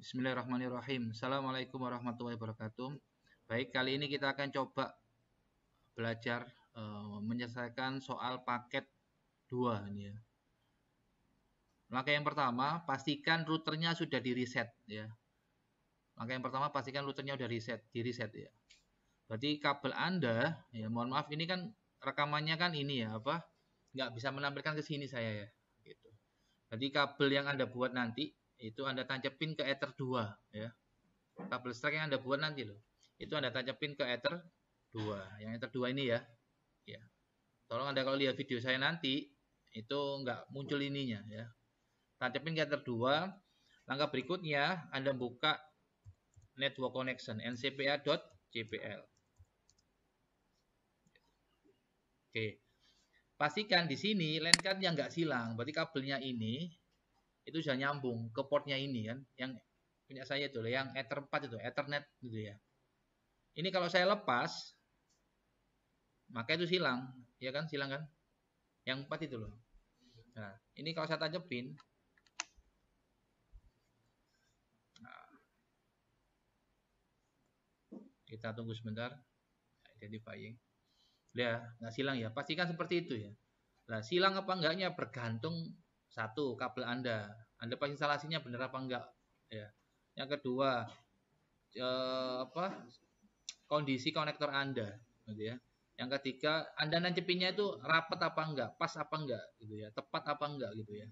Bismillahirrahmanirrahim. Assalamualaikum warahmatullahi wabarakatuh. Baik, kali ini kita akan coba belajar menyelesaikan soal paket 2 ini ya. Langkah yang pertama, pastikan routernya sudah di-reset ya. Langkah yang pertama, pastikan routernya sudah di-reset ya. Berarti kabel Anda, ya mohon maaf ini kan rekamannya kan ini ya, nggak bisa menampilkan ke sini saya ya. Gitu. Jadi kabel yang Anda buat nanti, itu Anda tancapin ke Ether 2 ya. Kabel strike yang Anda buat nanti loh. Itu Anda tancapin ke Ether 2. Yang Ether 2 ini ya. Ya. Tolong Anda kalau lihat video saya nanti itu nggak muncul ininya ya. Tancapin ke Ether 2. Langkah berikutnya Anda buka network connection ncpa.jpl. Oke. Pastikan di sini LAN card-nya nggak silang. Berarti kabelnya ini itu sudah nyambung ke portnya ini kan. Yang punya saya itu yang Ether 4 itu, Ethernet gitu ya. Ini kalau saya lepas, maka itu silang, ya kan? Silang kan? Yang 4 itu loh. Nah, ini kalau saya tancapin, nah, kita tunggu sebentar, identifying. Ya, nggak silang ya. Pastikan seperti itu ya. Nah, silang apa enggaknya bergantung satu kabel Anda pas instalasinya benar apa enggak ya. Yang kedua, kondisi konektor Anda gitu ya. Yang ketiga, Anda nancepinnya itu rapat apa enggak, pas apa enggak gitu ya, tepat apa enggak gitu ya.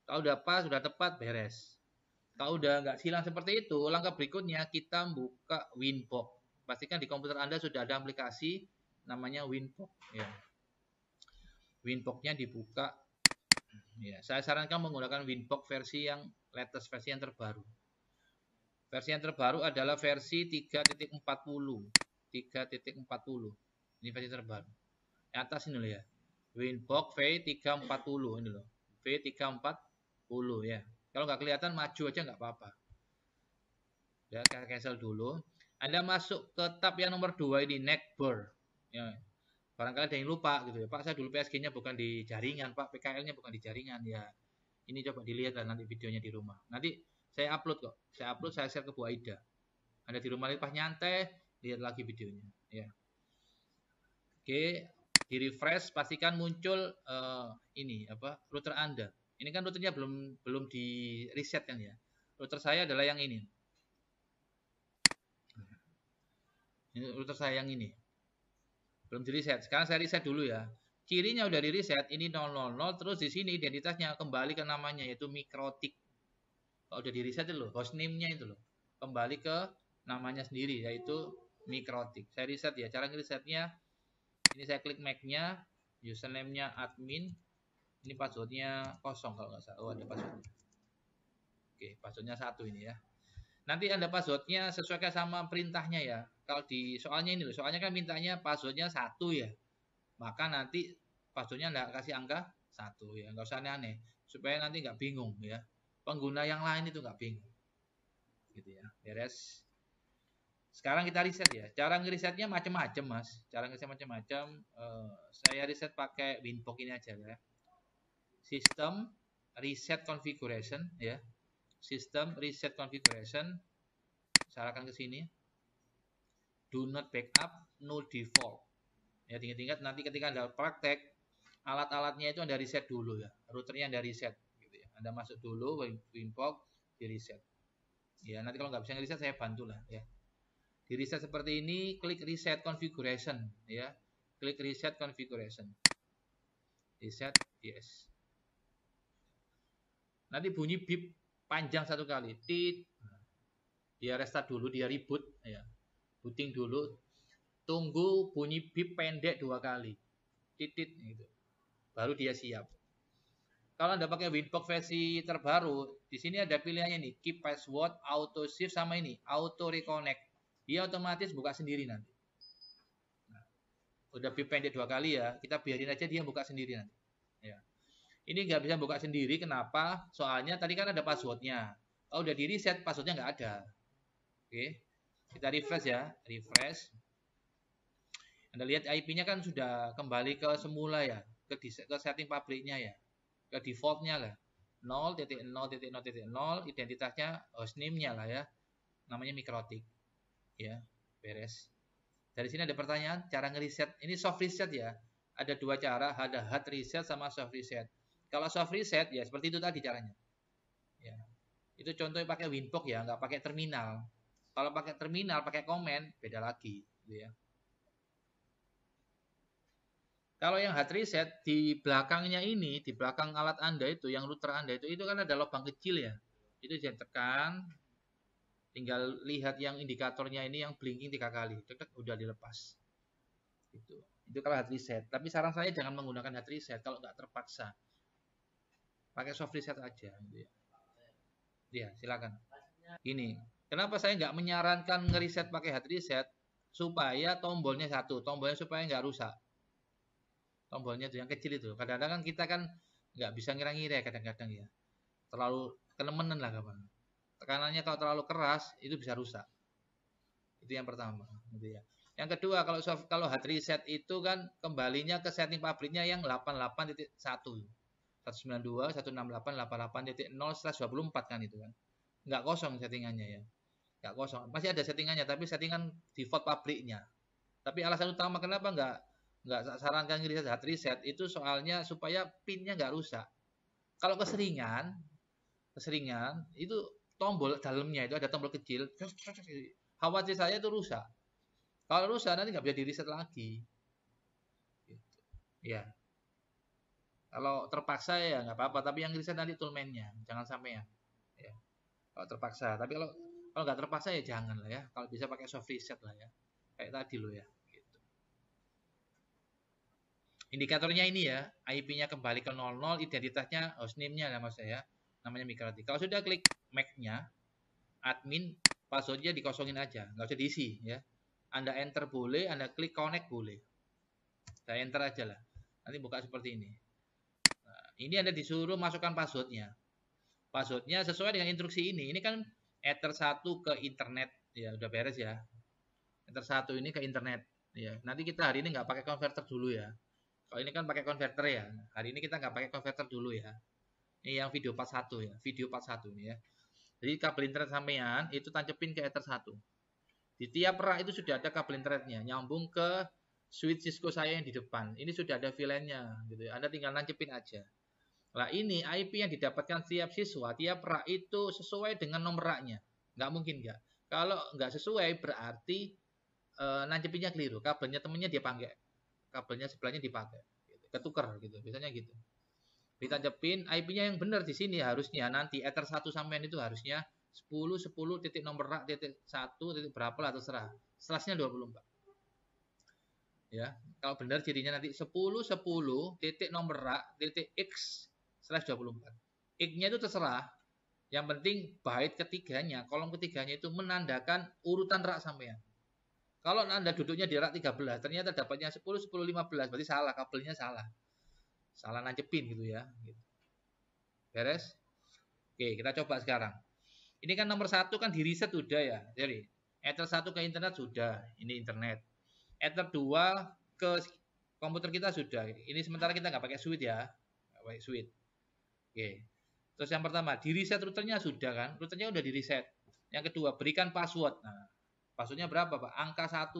Kalau udah pas, sudah tepat, beres. Kalau udah nggak silang seperti itu, langkah berikutnya kita buka Winbox. Pastikan di komputer Anda sudah ada aplikasi namanya Winbox ya. Winbox-nya dibuka. Ya, saya sarankan menggunakan Winbox versi yang latest, versi yang terbaru. Versi yang terbaru adalah versi 3.40. 3.40. Ini versi terbaru. Di atas ini loh ya. Winbox V340 ini loh. V340 ya. Kalau nggak kelihatan maju aja nggak apa-apa. Ya, cancel dulu. Anda masuk ke tab yang nomor 2 ini, network. Ya. Barangkali ada yang lupa gitu ya. Pak, saya dulu PSG-nya bukan di jaringan, Pak. PKL-nya bukan di jaringan ya. Ini coba dilihat lah nanti videonya di rumah. Nanti saya upload kok. Saya upload, saya share ke Bu Aida. Anda di rumah pas nyantai, lihat lagi videonya ya. Oke, di refresh pastikan muncul ini router Anda. Ini kan routernya belum di reset kan ya. Router saya adalah yang ini. Ini router saya yang ini. Belum di reset. Sekarang saya reset dulu ya. Cirinya udah di reset, ini 000, terus di sini identitasnya kembali ke namanya yaitu Mikrotik. Kalau udah di reset itu loh, hostname-nya itu loh. Kembali ke namanya sendiri yaitu Mikrotik. Saya reset ya. Cara resetnya ini saya klik Mac-nya, username-nya admin. Ini passwordnya kosong kalau nggak salah. Oh, ada passwordnya. Oke, passwordnya 1 ini ya. Nanti Anda passwordnya sesuaikan sama perintahnya ya. Kalau di soalnya ini loh, soalnya kan mintanya passwordnya 1 ya. Maka nanti passwordnya Anda kasih angka 1 ya. Nggak usah aneh-aneh. Supaya nanti nggak bingung ya. Pengguna yang lain itu nggak bingung. Gitu ya. Beres. Sekarang kita reset ya. Cara ngeresetnya macam-macam mas. Cara ngereset macam-macam. Saya reset pakai Winbox ini aja ya. Sistem reset configuration ya. Sistem reset configuration. Saya arahkan ke sini. Do not backup, no default. Ya, ingat-ingat nanti ketika Anda praktek, alat-alatnya itu Anda reset dulu ya. Routernya Anda reset gitu ya. Anda masuk dulu Winbox, di reset. Ya, nanti kalau nggak bisa reset saya bantu lah ya. Di reset seperti ini, klik reset configuration ya. Klik reset configuration. Reset, yes. Nanti bunyi beep panjang 1 kali. Tit. Dia restart dulu, dia reboot ya. Booting dulu. Tunggu bunyi beep pendek 2 kali. Titit gitu. Baru dia siap. Kalau Anda pakai Winbox versi terbaru, di sini ada pilihannya nih, keep password, auto save sama ini, auto reconnect. Dia otomatis buka sendiri nanti. Nah, udah beep pendek 2 kali ya, kita biarin aja dia buka sendiri nanti. Ya. Ini nggak bisa buka sendiri, kenapa? Soalnya tadi kan ada passwordnya. Kalau udah di reset, passwordnya nggak ada. Oke, kita refresh ya, refresh. Anda lihat IP-nya kan sudah kembali ke semula ya, ke setting pabriknya ya, ke defaultnya lah. 0.0.0.0 identitasnya hostname-nya lah ya. Namanya mikrotik. Ya, beres. Dari sini ada pertanyaan, cara ngeriset. Ini soft reset ya. Ada dua cara, ada hard reset sama soft reset. Kalau soft reset ya seperti itu tadi caranya. Ya. Itu contohnya pakai Winbox ya, nggak pakai terminal. Kalau pakai terminal, pakai komen, beda lagi. Gitu ya. Kalau yang hard reset di belakangnya ini, di belakang alat Anda itu, yang router Anda itu kan ada lubang kecil ya. Itu jangan tekan, tinggal lihat yang indikatornya ini yang blinking 3 kali, udah dilepas. Itu kalau hard reset. Tapi saran saya jangan menggunakan hard reset kalau nggak terpaksa. Pakai soft reset aja. Gitu ya. Iya, silakan. Gini, kenapa saya nggak menyarankan ngeriset pakai hard reset? Supaya tombolnya satu, tombolnya supaya nggak rusak. Tombolnya itu yang kecil itu. Kadang-kadang kan kita kan nggak bisa ngira-ngira kadang-kadang ya. Terlalu kenemenan lah kapan. Tekanannya kalau terlalu keras itu bisa rusak. Itu yang pertama, gitu ya. Yang kedua kalau hard reset itu kan kembalinya ke setting pabriknya yang 88.1. 192, 168, 88.0/24 kan itu kan. Nggak kosong settingannya ya. Nggak kosong. Masih ada settingannya tapi settingan default pabriknya. Tapi alasan utama kenapa nggak sarankan reset hard reset itu soalnya supaya pinnya nggak rusak. Kalau keseringan itu tombol dalamnya itu ada tombol kecil, khawatir saya itu rusak. Kalau rusak nanti nggak bisa di reset lagi. Gitu. Ya. Kalau terpaksa ya nggak apa-apa, tapi yang reset nanti toolman-nya, jangan sampai ya. Kalau terpaksa, tapi kalau nggak terpaksa ya jangan lah ya. Kalau bisa pakai soft reset lah ya, kayak tadi lo ya. Indikatornya ini ya, IP-nya kembali ke 00, identitasnya hostname-nya ya mas ya, namanya mikrotik. Kalau sudah klik Mac-nya, admin, password-nya dikosongin aja, nggak usah diisi ya. Anda enter boleh, Anda klik connect boleh. Saya enter aja lah. Nanti buka seperti ini. Nah, ini Anda disuruh masukkan password-nya. Password-nya sesuai dengan instruksi ini. Ini kan Ether 1 ke internet, ya udah beres ya. Ether 1 ini ke internet. Ya, nanti kita hari ini nggak pakai converter dulu ya. Kalau ini kan pakai converter ya. Hari ini kita nggak pakai converter dulu ya. Ini yang video part 1 ya. Video part 1 ini ya. Jadi kabel internet sampean itu tancepin ke Ether 1. Di tiap rak itu sudah ada kabel internetnya. Nyambung ke switch Cisco saya yang di depan. Ini sudah ada VLAN-nya gitu ya. Anda tinggal nancepin aja. Nah ini IP yang didapatkan tiap siswa, tiap rak itu sesuai dengan nomor raknya. Nggak mungkin nggak. Kalau nggak sesuai berarti nancepinnya keliru. Kabelnya temennya dia pakai. Kabelnya sebelahnya dipakai, gitu. Ketukar gitu, biasanya gitu. Ditancepin IP-nya yang benar di sini harusnya nanti Ether 1 sampean itu harusnya 10 titik nomor rak titik 1 titik berapa lah terserah. Selasnya 24. Ya, kalau benar jadinya nanti 10 titik nomor rak titik X/24. X-nya itu terserah. Yang penting byte ketiganya, kolom ketiganya itu menandakan urutan rak sampean. Kalau Anda duduknya di rak 13, ternyata dapatnya 10, 15, berarti salah, kabelnya salah. Salah nancepin gitu ya. Beres? Oke, kita coba sekarang. Ini kan nomor 1 kan di reset sudah ya. Jadi, Ether 1 ke internet sudah, ini internet. Ether 2 ke komputer kita sudah. Ini sementara kita nggak pakai switch ya. Nggak pakai switch. Oke. Terus yang pertama, di reset routernya sudah kan? Routernya udah di reset. Yang kedua, berikan password. Nah, passwordnya berapa Pak? Angka 1.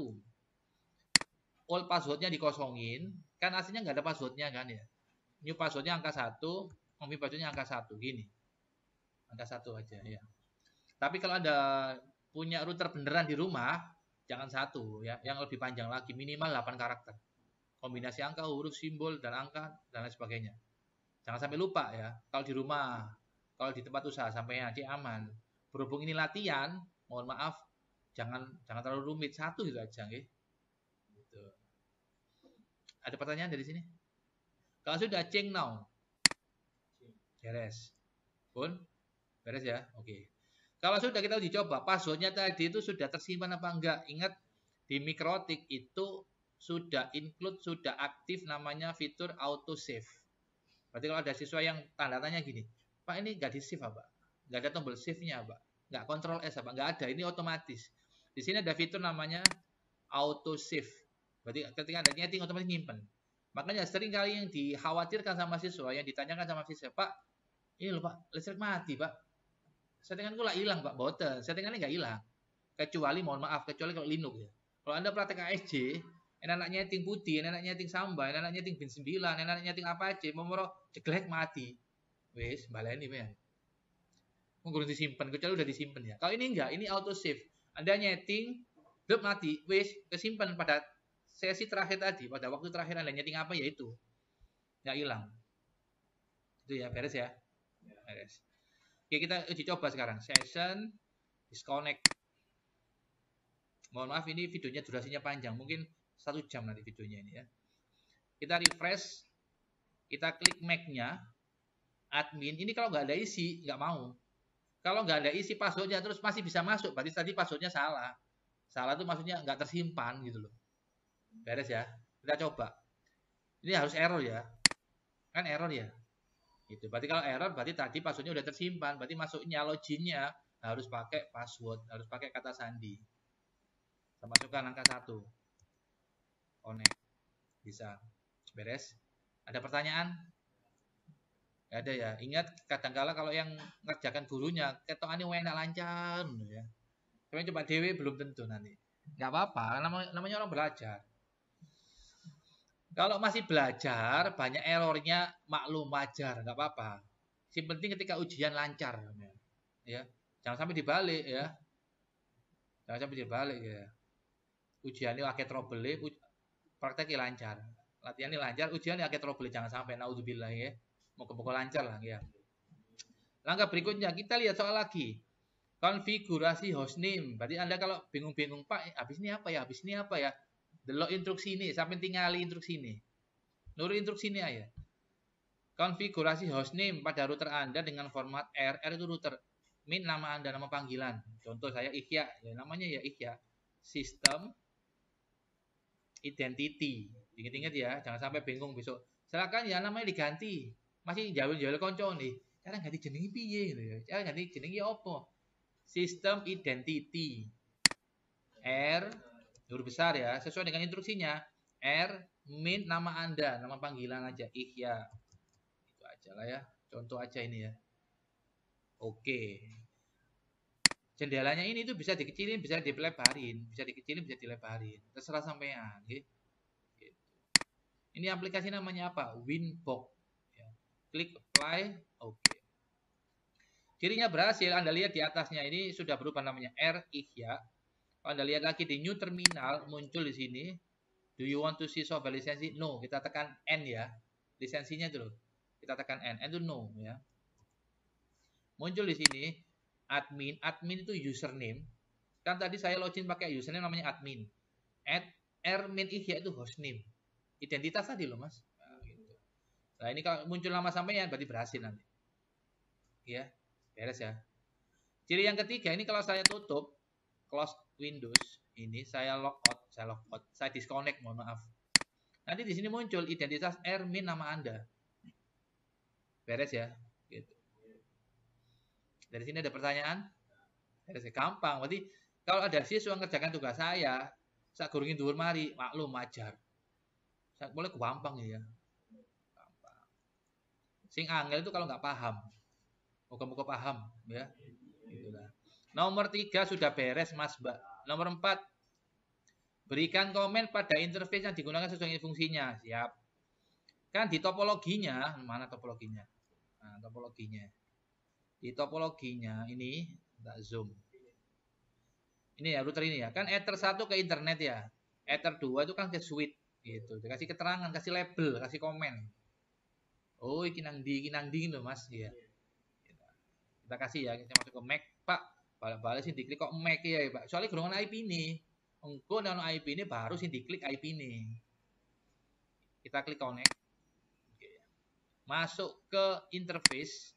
Old passwordnya dikosongin. Kan aslinya nggak ada passwordnya kan ya. New passwordnya angka 1. New passwordnya angka 1. Gini. Angka 1 aja ya. Tapi kalau Anda punya router beneran di rumah, jangan 1 ya. Yang lebih panjang lagi. Minimal 8 karakter. Kombinasi angka, huruf, simbol, dan angka, dan lain sebagainya. Jangan sampai lupa ya. Kalau di rumah, kalau di tempat usaha sampai nanti aman. Berhubung ini latihan, mohon maaf, jangan terlalu rumit. 1 gitu aja, gitu. Ada pertanyaan dari sini? Kalau sudah ceng now. Beres. Pun? Beres ya? Oke. Kalau sudah kita uji coba, passwordnya tadi itu sudah tersimpan apa enggak? Ingat, di Mikrotik itu sudah include, sudah aktif namanya fitur auto save. Berarti kalau ada siswa yang tanda tanya gini, Pak ini nggak di save apa? Nggak ada tombol save-nya apa? Nggak Ctrl S apa? Nggak ada, ini otomatis. Di sini ada fitur namanya auto save. Berarti ketika ada nyeting otomatis nyimpen. Makanya sering kali yang dikhawatirkan sama siswa, yang ditanyakan sama siswa, Pak Iya loh Pak, listrik mati Pak. Settinganku lah hilang Pak, boten. Settingannya nggak hilang. Kecuali mohon maaf, kecuali kalau Linux ya. Kalau Anda praktek ASJ, enak nyeting putih, enak nyeting samba, enak nyeting bin 9, enak nyeting apa aja, mau jeglek mati. Wes, baleni men. Mungkin disimpan, kecuali udah disimpan ya. Kalau ini enggak, ini auto save. Anda nyeting, drop mati, wes kesimpan pada sesi terakhir tadi, pada waktu terakhir Anda nyeting apa ya itu. Nggak hilang. Itu ya, beres ya. Beres. Oke, kita uji coba sekarang. Session disconnect. Mohon maaf ini videonya durasinya panjang, mungkin 1 jam nanti videonya ini ya. Kita refresh, kita klik Mac-nya, admin. Ini kalau nggak ada isi, nggak mau. Kalau nggak ada isi passwordnya terus masih bisa masuk, berarti tadi passwordnya salah. Salah itu maksudnya nggak tersimpan gitu loh. Beres ya. Kita coba. Ini harus error ya. Kan error ya. Gitu. Berarti kalau error berarti tadi passwordnya udah tersimpan, berarti masuknya loginnya harus pakai password, harus pakai kata sandi. Kita masukkan angka 1. Connect. Bisa. Beres. Ada pertanyaan? Gak ada ya. Ingat kadangkala kalau yang ngerjakan gurunya ketokannya enak lancar ya. Tapi coba dewe belum tentu nanti. Gak apa-apa, namanya orang belajar. Kalau masih belajar banyak errornya maklum wajar, nggak apa-apa. Yang penting ketika ujian lancar ya. Jangan sampai dibalik ya. Jangan sampai dibalik ya. Ujiannya akeh trouble, prakteknya lancar. Latihannya lancar, ujiannya akeh trouble, jangan sampai naudzubillah ya. Moga-moga lancar lah ya. Langkah berikutnya kita lihat soal lagi. Konfigurasi hostname. Berarti Anda kalau bingung-bingung, Pak, habis ini apa ya? Habis ini apa ya? Delok instruksi ini, sampai tinggali instruksi ini. Nurut instruksi ini aja. Konfigurasi hostname pada router Anda dengan format R. R itu router. Min nama Anda, nama panggilan. Contoh saya Ihya, ya namanya ya Ihya. Sistem identity. Ingat-ingat ya, jangan sampai bingung besok. Silakan ya namanya diganti. Masih jauh-jauh konco nih. Cara ganti jenengi piye gitu ya. Cara ganti jenengi apa? Sistem identity. R huruf besar ya, sesuai dengan instruksinya. R min nama Anda, nama panggilan aja Ihya. Itu aja lah ya. Contoh aja ini ya. Oke. Jendelanya ini tuh bisa dikecilin, bisa dilebarin, bisa dikecilin, bisa dilebarin. Terserah sampean, gitu. Ini aplikasi namanya apa? Winbox. Ya. Klik apply, oke. Cirinya berhasil, Anda lihat di atasnya ini sudah berubah namanya R Ihya. Kalau Anda lihat lagi di new terminal muncul di sini. Do you want to see software lisensi? No, kita tekan N ya. Lisensinya itu loh. Kita tekan N itu no ya. Muncul di sini admin, admin itu username. Kan tadi saya login pakai username namanya admin. Admin Ihya itu hostname. Identitas tadi loh Mas. Nah, gitu. Nah ini kalau muncul nama sampean berarti berhasil nanti. Ya, beres ya. Ciri yang ketiga ini kalau saya tutup, close Windows, ini saya logout, saya disconnect, mohon maaf. Nanti di sini muncul identitas admin nama Anda. Beres ya. Gitu. Dari sini ada pertanyaan? Beres ya. Gampang. Berarti kalau ada siswa ngerjakan tugas saya gurungin dhuwur mari, maklum wajar. Saya boleh gampang ya. Gampang. Sing angel itu kalau nggak paham. Moga-moga paham ya. Itulah. Nomor 3 sudah beres Mas Mbak. Nomor 4 berikan komen pada interface yang digunakan sesuai fungsinya. Siap. Kan di topologinya, mana topologinya? Nah, topologinya. Di topologinya ini, tak zoom. Ini ya router ini ya. Kan Ether 1 ke internet ya. Ether 2 itu kan ke switch gitu. Dikasih keterangan, kasih label, kasih komen. Oh, iki nang ndi lho Mas ya. Kita kasih ya, kita masuk ke Mac, Pak. Balik-balik sih diklik kok Mac ya, Pak. Soalnya golongan IP ini. Engko nang IP ini baru sih diklik IP ini. Kita klik connect. Oke. Masuk ke interface.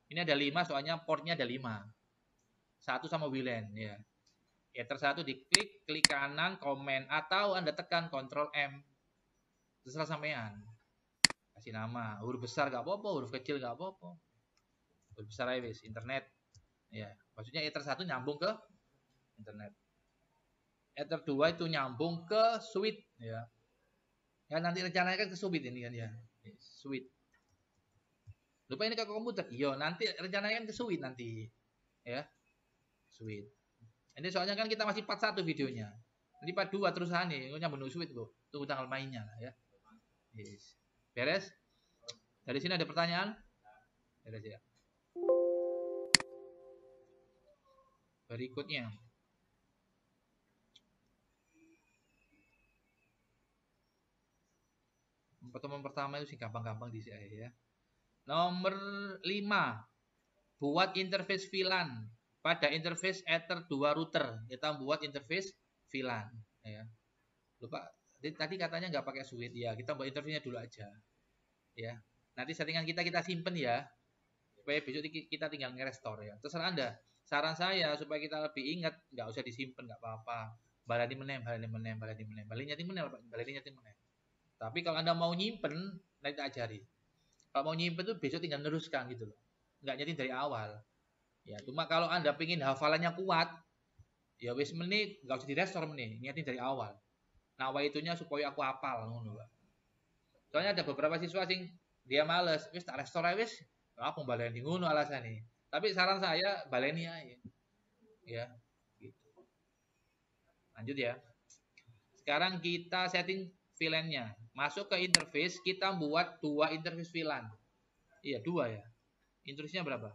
Ini ada 5 soalnya portnya ada 5. 1 sama WLAN ya. Ether 1 diklik, klik kanan, komen atau Anda tekan Ctrl M. Terserah sampean. Kasih nama, huruf besar gak apa-apa, huruf kecil gak apa-apa. Huruf besar aja wis, internet. Ya, maksudnya Ether 1 nyambung ke internet. Ether 2 itu nyambung ke switch ya. Ya nanti rencananya kan ke switch ini kan ya. Switch. Lupa ini ke komputer. Iya, nanti rencananya kan ke suite nanti. Ya, suite. Ini soalnya kan kita masih part 1 videonya. Nanti part 2 terusan nih, nyambung suite kok. Tunggu tanggal mainnya lah ya. Yes. Beres? Dari sini ada pertanyaan? Beres ya. Berikutnya. Pertemuan pertama itu sih gampang-gampang di saya ya. Nomor 5. Buat interface VLAN pada interface Ether 2 router. Kita buat interface VLAN ya. Lupa tadi katanya nggak pakai suite ya. Kita buat interface-nya dulu aja. Ya. Nanti settingan kita simpen ya. Supaya besok kita tinggal nge-restore ya. Terserah Anda. Saran saya supaya kita lebih ingat, nggak usah disimpan, nggak apa-apa. Balani meneh. Tapi kalau Anda mau nyimpen, nanti tak ajari. Kalau mau nyimpen tuh besok tinggal neruskan gitu loh. Nggak nyetin dari awal. Ya, cuma kalau Anda pengen hafalannya kuat, ya wis menit nggak usah direstore menit, niatin dari awal. Nah, itunya supaya aku hafal ngono, Pak. Soalnya ada beberapa siswa sing dia males, wis tak restore wis, aku baleni ngono alasane. Tapi saran saya baleni aja. Ya, gitu. Lanjut ya. Sekarang kita setting VLAN-nya. Masuk ke interface, kita buat 2 interface VLAN. Iya, 2 ya. Interface-nya berapa?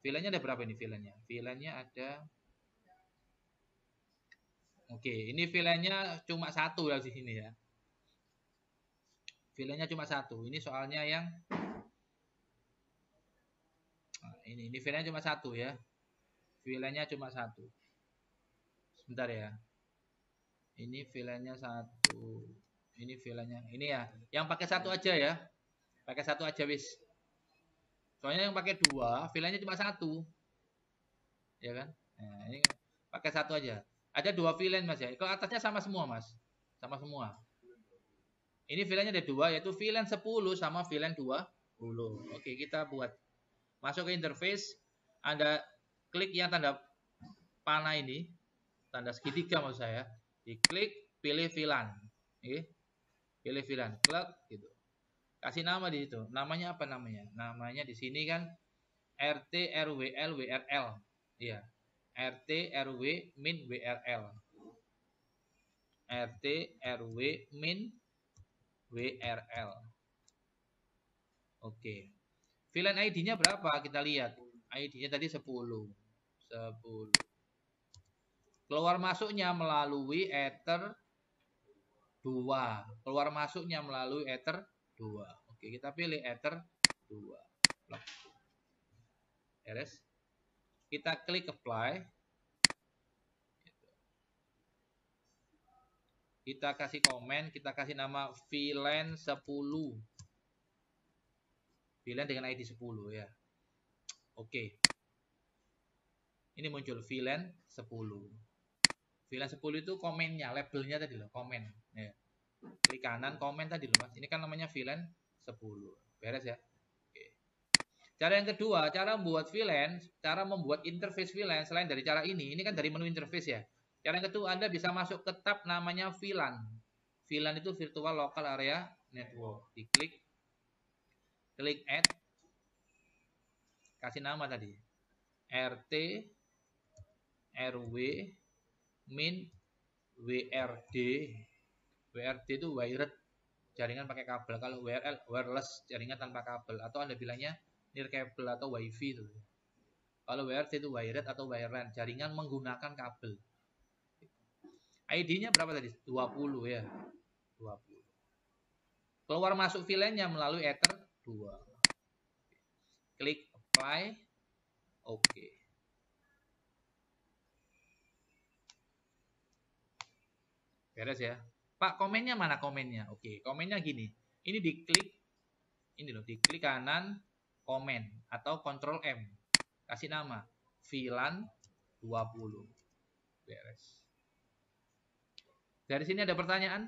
VLAN-nya ada berapa ini VLAN-nya? VLAN-nya ada. Oke, ini VLAN-nya cuma 1 di sini ya. VLAN-nya cuma 1. Ini soalnya yang ini VLAN-nya cuma 1 ya. VLAN-nya cuma 1. Sebentar ya. Ini VLAN-nya 1. Ini VLAN-nya. Ini ya. Yang pakai 1 aja ya. Pakai 1 aja wis. Soalnya yang pakai 2, VLAN-nya cuma 1. Ya kan? Nah, ini pakai 1 aja. Ada 2 VLAN Mas ya. Kalau atasnya sama semua Mas. Sama semua. Ini VLAN-nya ada 2, yaitu VLAN 10 sama VLAN 20. Oke, kita buat. Masuk ke interface, Anda klik yang tanda panah ini, tanda segitiga maksud saya. Diklik, pilih VLAN. Oke. Pilih VLAN, klik gitu. Kasih nama di situ. Namanya apa namanya? Namanya di sini kan RT RWL WRL. Iya. RT RW min WRL. RT RW min WRL. Oke. VLAN ID-nya berapa? Kita lihat. ID-nya tadi 10. 10. Keluar masuknya melalui Ether 2. Keluar masuknya melalui Ether 2. Oke, kita pilih Ether 2. Beres. Kita klik apply. Kita kasih komen, kita kasih nama VLAN 10. VLAN dengan ID 10 ya. Oke. Ini muncul VLAN 10. VLAN 10 itu komennya, labelnya tadi loh, komen. Ya. Klik kanan, komen tadi loh Mas. Ini kan namanya VLAN 10. Beres ya. Oke. Cara yang kedua, cara membuat VLAN, cara membuat interface VLAN selain dari cara ini kan dari menu interface ya. Cara yang kedua, Anda bisa masuk ke tab namanya VLAN. VLAN itu Virtual Local Area Network. Diklik. Klik add. Kasih nama tadi. RT RW min WRD. WRD itu wired, jaringan pakai kabel. Kalau WRL wireless, jaringan tanpa kabel. Atau Anda bilangnya near kabel atau wifi itu. Kalau WRD itu wired atau wireline, jaringan menggunakan kabel. ID-nya berapa tadi? 20 ya. 20. Keluar masuk VLAN-nya melalui Ether 2. Klik apply. Oke. Beres ya. Pak, komennya mana komennya? Oke, komennya gini. Ini diklik. Ini loh, diklik kanan komen atau Ctrl M. Kasih nama VLAN 20. Beres. Dari sini ada pertanyaan?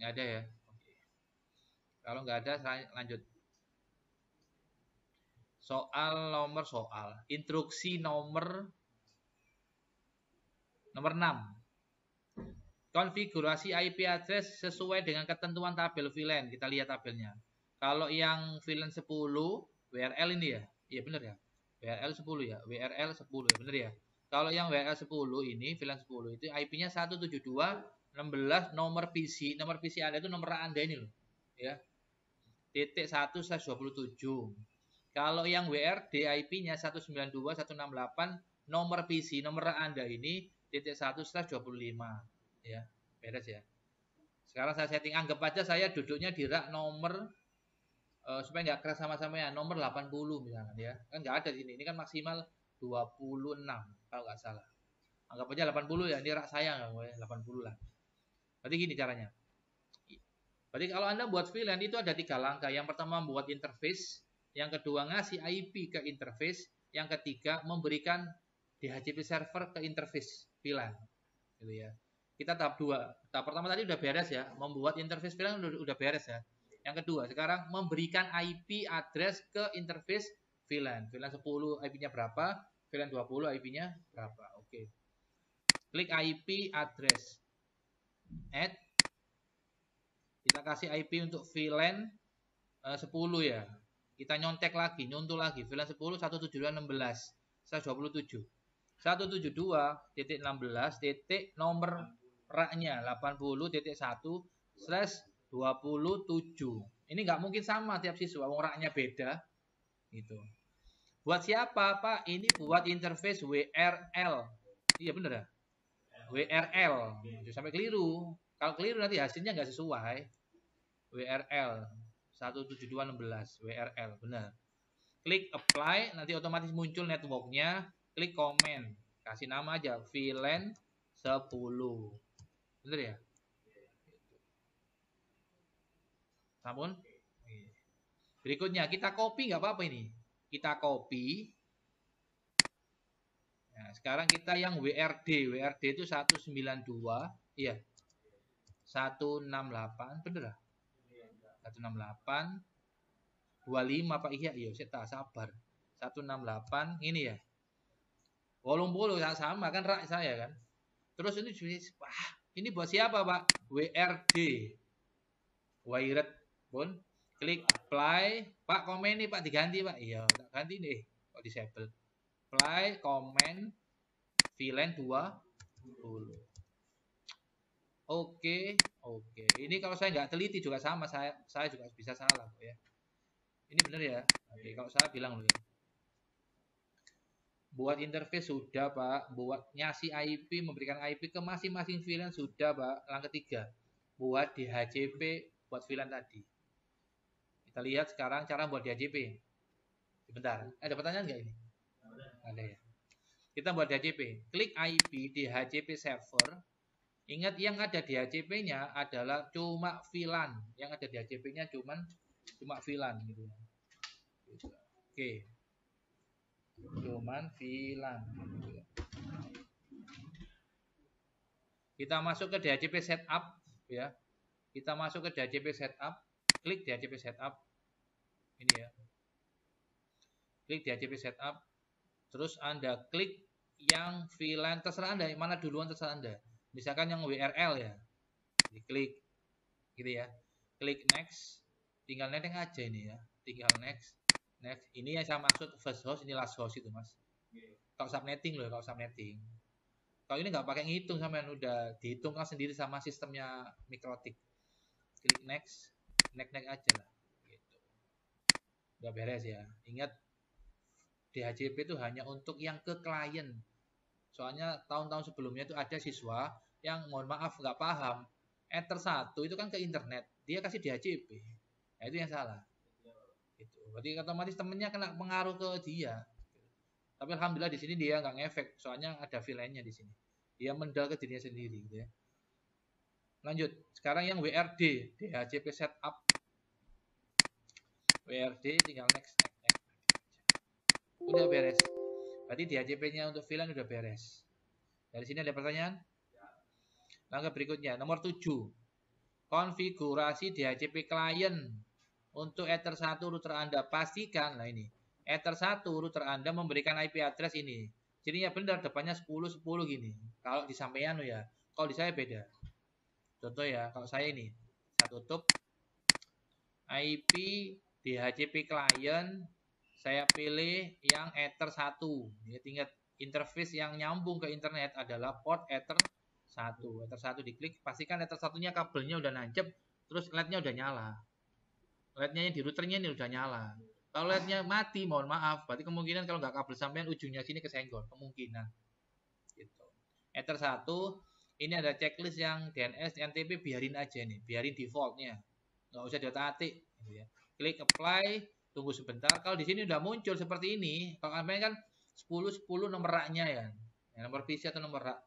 Nggak ada ya? Oke. Kalau nggak ada, saya lanjut. Soal. Instruksi nomor 6. Konfigurasi IP address sesuai dengan ketentuan tabel VLAN. Kita lihat tabelnya. Kalau yang VLAN 10 WRL ini ya. Iya bener ya. WRL 10 ya. WRL 10 ya, bener ya. Kalau yang WRL 10 ini VLAN 10 itu IP-nya 172.16 nomor PC. Nomor PC Anda itu nomor Anda ini loh. Ya. Titik 1/27. Kalau yang WRD IP-nya 192.168 nomor PC, nomor Anda ini titik 1/25. Ya, beres ya. Sekarang saya setting, anggap aja saya duduknya di rak nomor supaya nggak keras sama-sama ya, nomor 80 misalkan ya. Kan nggak ada di sini. Ini kan maksimal 26 kalau nggak salah. Anggap aja 80 ya, ini rak saya nggak boleh 80 lah. Berarti gini caranya. Berarti kalau Anda buat VLAN itu ada 3 langkah. Yang pertama membuat interface, yang kedua ngasih IP ke interface, yang ketiga memberikan DHCP server ke interface VLAN. Gitu ya. Kita tahap 2. Tahap pertama tadi udah beres ya, membuat interface VLAN udah beres ya. Yang kedua, sekarang memberikan IP address ke interface VLAN. VLAN 10 IP-nya berapa? VLAN 20 IP-nya berapa? Oke. Klik IP address. Add. Kita kasih IP untuk VLAN 10 ya. Kita nyontek lagi, nyuntul lagi. VLAN 10 172.16 127. 172.16 titik nomor raknya 80.1/27. Ini nggak mungkin sama tiap siswa, wong raknya beda. Gitu. Buat siapa, Pak? Ini buat interface WRL. Iya bener ya? WRL. Sampai keliru. Kalau keliru nanti hasilnya nggak sesuai. WRL 172.16 WRL benar. Klik apply, nanti otomatis muncul networknya. Klik comment, kasih nama aja VLAN 10. Bener ya? Sampun. Berikutnya kita copy nggak apa-apa ini. Kita copy. Nah, sekarang kita yang WRD. WRD itu 192. Iya. 168. Bener lah. 168. 25 Pak iya saya tak sabar. 168 ini ya. 80 sama kan rak saya kan. Terus ini wah, ini buat siapa Pak? WRD. Wired pun klik apply. Pak komen nih Pak diganti Pak. Iya, tak ganti nih. Kok disable. Apply comment VLAN 20. Oke. Ini kalau saya nggak teliti juga sama, saya juga bisa salah ya. Ini benar ya. Oke, kalau saya bilang loh ya. Buat interface sudah Pak, buat nyasi IP, memberikan IP ke masing-masing VLAN sudah Pak. Langkah 3, buat DHCP buat VLAN tadi. Kita lihat sekarang cara buat DHCP. Sebentar, ada pertanyaan nggak ini? Ada ya. Kita buat DHCP, klik IP DHCP server. Ingat yang ada DHCP-nya adalah cuma VLAN, yang ada DHCP-nya cuma VLAN gitu. Oke. Cuman VLAN. Kita masuk ke DHCP setup ya. Kita masuk ke DHCP setup, klik DHCP setup. Ini ya. Klik DHCP setup. Terus Anda klik yang VLAN terserah Anda, yang mana duluan terserah Anda. Misalkan yang WRL ya. Diklik gitu ya. Klik next. Tinggal netting aja ini ya. Tinggal next. Next, ini yang saya maksud first host, ini last host itu mas. Kalau subnetting loh, kalau subnetting. Kalau ini nggak pakai ngitung sampean, udah dihitungkan sendiri sama sistemnya Mikrotik. Klik next, next aja lah. Gitu. Udah beres ya. Ingat DHCP itu hanya untuk yang ke klien. Soalnya tahun-tahun sebelumnya itu ada siswa yang mohon maaf nggak paham. Ether 1 itu kan ke internet, dia kasih DHCP. Nah itu yang salah. Gitu. Berarti otomatis temennya kena pengaruh ke dia. Tapi alhamdulillah di sini dia nggak ngefek, soalnya ada VLAN-nya di sini. Dia mendal ke dirinya sendiri, gitu ya. Lanjut, sekarang yang WRD, DHCP setup. WRD tinggal next. Udah beres. Berarti DHCP-nya untuk VLAN udah beres. Dari sini ada pertanyaan? Langkah berikutnya, nomor 7. Konfigurasi DHCP klien. Untuk Ether 1 router Anda pastikan, nah ini, Ether 1 router Anda memberikan IP address ini. Jadinya benar depannya 10 gini. Kalau di sampean ya, kalau di saya beda. Contoh ya, kalau saya ini, saya tutup. IP DHCP client, saya pilih yang Ether 1. Ya, tinggal interface yang nyambung ke internet adalah port Ether 1. Ether 1 diklik, pastikan Ether 1-nya kabelnya udah nancep, terus LED-nya udah nyala. LED-nya di routernya ini udah nyala. Kalau LED-nya mati, mohon maaf, berarti kemungkinan kalau nggak kabel sampean ujungnya sini kesenggol, kemungkinan. Gitu. Ether 1, ini ada checklist yang DNS, NTP biarin aja nih, biarin defaultnya. Nggak usah diotak-atik. Gitu ya. Klik apply, tunggu sebentar. Kalau di sini udah muncul seperti ini, kalau kalian kan 10 nomor raknya ya. Nomor PC atau nomor rak.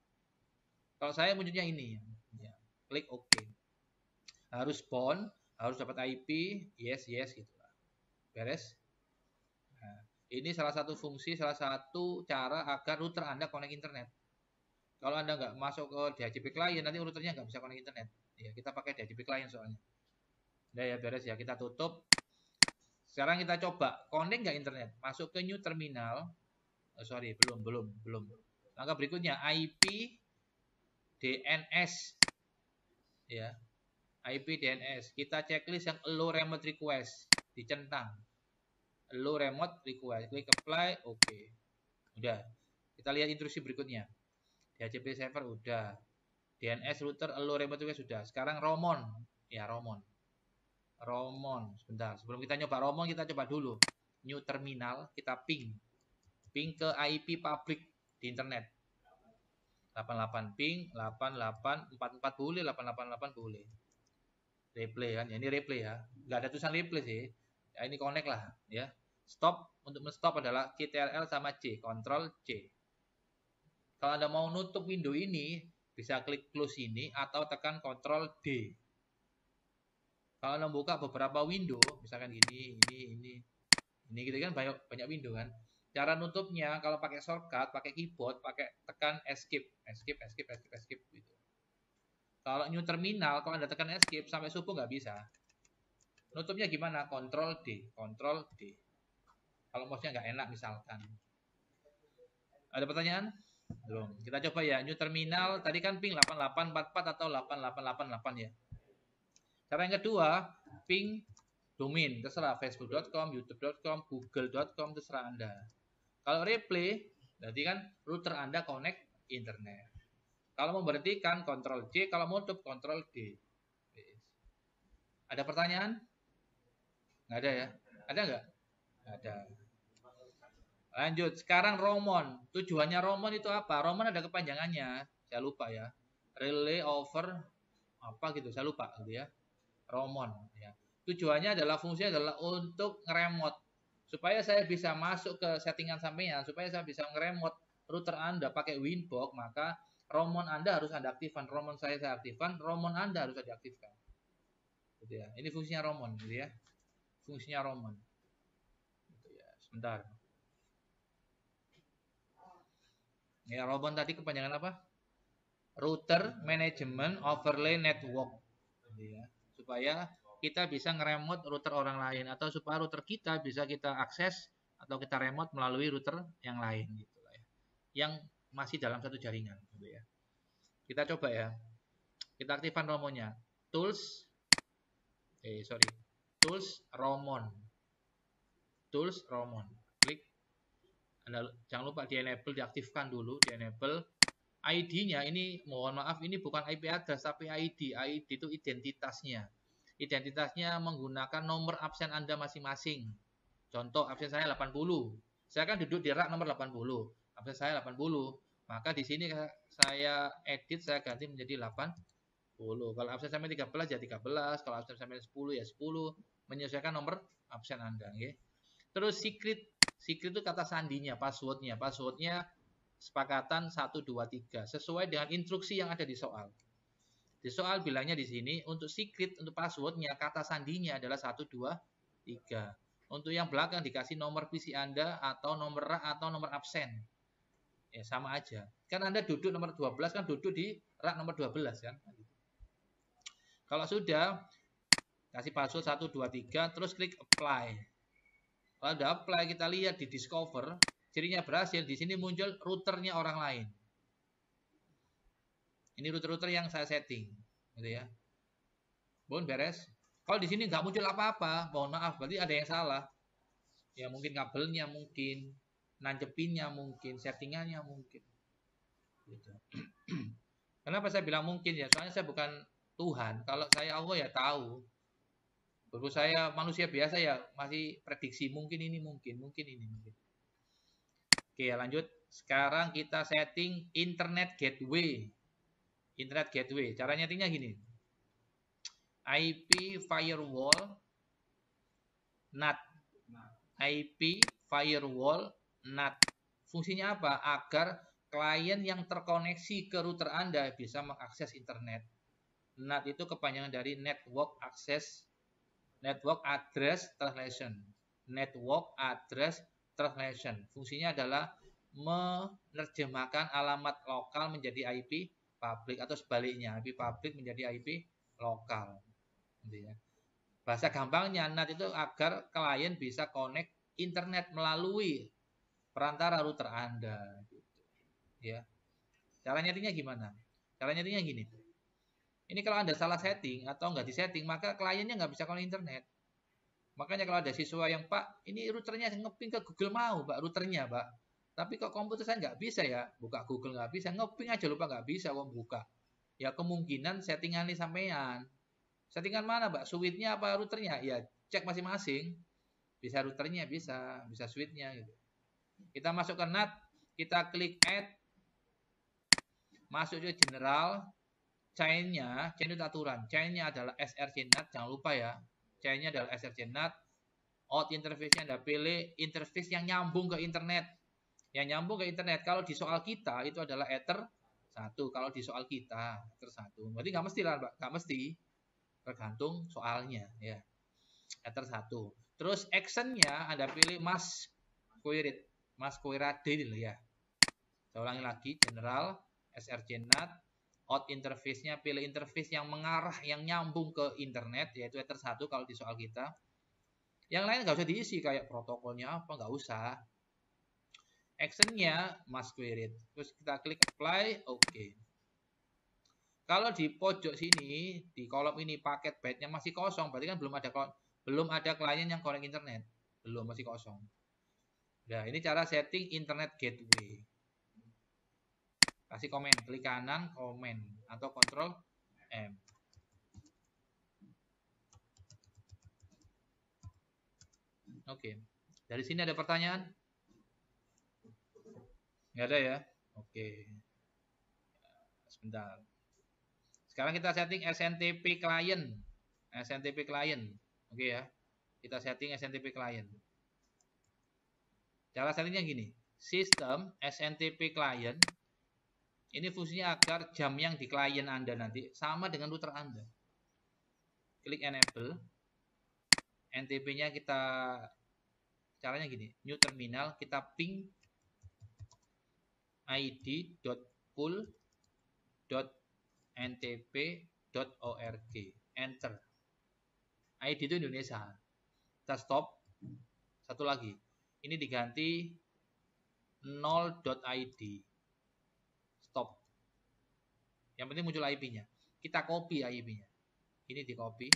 Kalau saya munculnya ini ya. Klik OK. Harus bound, harus dapat IP, yes gitu lah. Beres. Nah, ini salah satu fungsi, salah satu cara agar router Anda connect internet. Kalau Anda nggak masuk ke DHCP client, nanti routernya nggak bisa connect internet. Ya, kita pakai DHCP client soalnya. Udah ya, beres ya, kita tutup. Sekarang kita coba connect nggak internet, masuk ke new terminal. Sorry, belum. Langkah berikutnya IP DNS ya. IP DNS. Kita checklist yang allow remote request, dicentang. Allow remote request, klik apply, oke. Udah. Kita lihat instruksi berikutnya. DHCP server udah. DNS router allow remote request sudah. Sekarang Romon. Ya, Romon. Sebentar. Sebelum kita nyoba Romon, kita coba dulu. New terminal, kita ping ke IP public di internet. 88 ping, 8844 boleh, 888 boleh. Replay kan, ya, ini replay ya. Nggak ada tulisan replay sih. Ya, ini connect lah ya. Stop, untuk men-stop adalah Ctrl sama C, Ctrl C. Kalau Anda mau nutup window ini, bisa klik close ini atau tekan Ctrl D. Kalau Anda buka beberapa window, misalkan ini gitu kan, banyak window kan. Cara nutupnya kalau pakai shortcut, pakai keyboard, pakai tekan escape gitu. Kalau new terminal, kalau Anda tekan escape sampai subuh nggak bisa. Nutupnya gimana? Ctrl D. Kalau mouse-nya nggak enak misalkan. Ada pertanyaan? Belum. Kita coba ya, new terminal tadi kan ping 8844 atau 8888 ya. Cara yang kedua, ping domain, terserah facebook.com, youtube.com, google.com, terserah Anda. Kalau replay, berarti kan router Anda connect internet. Kalau memberhentikan, Ctrl C, kalau mau tutup, Ctrl D. Ada pertanyaan? Nggak ada ya? Ada nggak? Ada. Lanjut, sekarang Romon. Tujuannya Romon itu apa? Romon ada kepanjangannya, saya lupa ya. Relay over apa gitu, saya lupa gitu ya. Romon ya. Tujuannya adalah fungsinya adalah untuk ngeremote supaya saya bisa masuk ke settingan sampean, supaya saya bisa ngeremote router Anda pakai Winbox, maka Romon Anda harus Anda aktifkan, Romon saya aktifkan, Romon Anda harus diaktifkan. Gitu ya. Ini fungsinya Romon gitu ya. Fungsinya Romon. Gitu ya. Sebentar. Ya, Romon tadi kepanjangan apa? Router Management Overlay Network. Gitu ya. Supaya kita bisa ngeremote router orang lain atau supaya router kita bisa kita akses atau kita remote melalui router yang lain gitu lah ya. Yang masih dalam satu jaringan gitu ya. Kita coba ya. Kita aktifkan Romonnya. Tools Romon. Tools Romon. Klik. Anda jangan lupa di enable, diaktifkan dulu, di enable. ID-nya ini mohon maaf ini bukan IP address tapi ID. ID itu identitasnya. Identitasnya menggunakan nomor absen Anda masing-masing. Contoh absen saya 80. Saya kan duduk di rak nomor 80. Absen saya 80. Maka di sini saya edit, saya ganti menjadi 80. Kalau absen sampai 13 ya 13. Kalau absen sampai 10 ya 10. Menyesuaikan nomor absen Anda. Okay? Terus secret itu kata sandinya, passwordnya. Passwordnya sepakatan 1, 2, 3. Sesuai dengan instruksi yang ada di soal. Di soal bilangnya di sini untuk secret, untuk passwordnya, kata sandinya adalah 1, 2, 3. Untuk yang belakang dikasih nomor PC Anda atau nomor rak atau nomor absen. Ya sama aja. Kan Anda duduk nomor 12 kan duduk di rak nomor 12 kan. Kalau sudah kasih password 1, 2, 3 terus klik apply. Kalau udah apply kita lihat di discover, cirinya berhasil, di sini muncul routernya orang lain. Ini router-router yang saya setting, gitu ya. Bon, beres. Kalau di sini nggak muncul apa-apa, mohon maaf, berarti ada yang salah. Ya mungkin kabelnya, mungkin nancepinnya, mungkin settingannya, mungkin. Gitu. Kenapa saya bilang mungkin ya? Soalnya saya bukan Tuhan. Kalau saya Allah ya tahu. Menurut saya manusia biasa ya masih prediksi mungkin ini, mungkin ini, mungkin. Oke, lanjut. Sekarang kita setting internet gateway. Internet gateway. Cara nyetingnya gini. IP firewall NAT. IP firewall NAT. Fungsinya apa? Agar klien yang terkoneksi ke router Anda bisa mengakses internet. NAT itu kepanjangan dari Network Address Translation. Network Address Translation. Fungsinya adalah menerjemahkan alamat lokal menjadi IP publik atau sebaliknya, IP publik menjadi IP lokal. Gitu ya. Bahasa gampangnya NAT itu agar klien bisa connect internet melalui perantara router Anda. Gitu. Ya. Cara nyetingnya gimana? Cara nyetingnya gini. Ini kalau Anda salah setting atau nggak disetting, maka kliennya nggak bisa connect internet. Makanya kalau ada siswa yang, Pak, ini routernya ngeping ke Google mau, Pak, routernya, Pak. Tapi kok komputer saya nggak bisa ya, buka Google nggak bisa, ngeping aja lupa nggak bisa kok buka. Ya kemungkinan settingan ini sampean. Settingan mana, Pak? Switch-nya apa routernya? Ya cek masing-masing. Bisa routernya, bisa switch-nya gitu. Kita masuk ke NAT, kita klik add, masuk ke general, chain-nya, chain itu aturan. Chain-nya adalah src NAT, jangan lupa ya. Chain-nya adalah src NAT. Out interface-nya Anda pilih interface yang nyambung ke internet. Yang nyambung ke internet, kalau di soal kita itu adalah Ether 1. Kalau di soal kita, Ether 1. Berarti nggak mesti lah, Pak. Nggak mesti. Tergantung soalnya. Ya. Ether 1. Terus action-nya Anda pilih masquerade. Masquerade ini ya. Saya ulangi lagi, general, src NAT, out interface-nya pilih interface yang mengarah, yang nyambung ke internet, yaitu Ether 1 kalau di soal kita. Yang lain nggak usah diisi, kayak protokolnya apa, nggak usah. Action-nya masquerade. Terus kita klik apply, oke. Kalau di pojok sini, di kolom ini paket byte-nya masih kosong, berarti kan belum ada klien yang connect internet. Belum, masih kosong. Nah, ini cara setting internet gateway. Kasih komen, klik kanan, komen, atau Ctrl M. Oke. Dari sini ada pertanyaan? Nggak ada ya? Oke. Sebentar. Sekarang kita setting SNTP client. SNTP client. Oke ya. Kita setting SNTP client. Cara settingnya gini. Sistem SNTP client. Ini fungsinya agar jam yang di klien Anda nanti sama dengan router Anda. Klik enable. NTP-nya kita, caranya gini. New terminal, kita ping id.pool.ntp.org. Enter. ID itu Indonesia. Kita stop. Satu lagi. Ini diganti 0.id. Stop. Yang penting muncul IP-nya. Kita copy IP-nya. Ini di copy.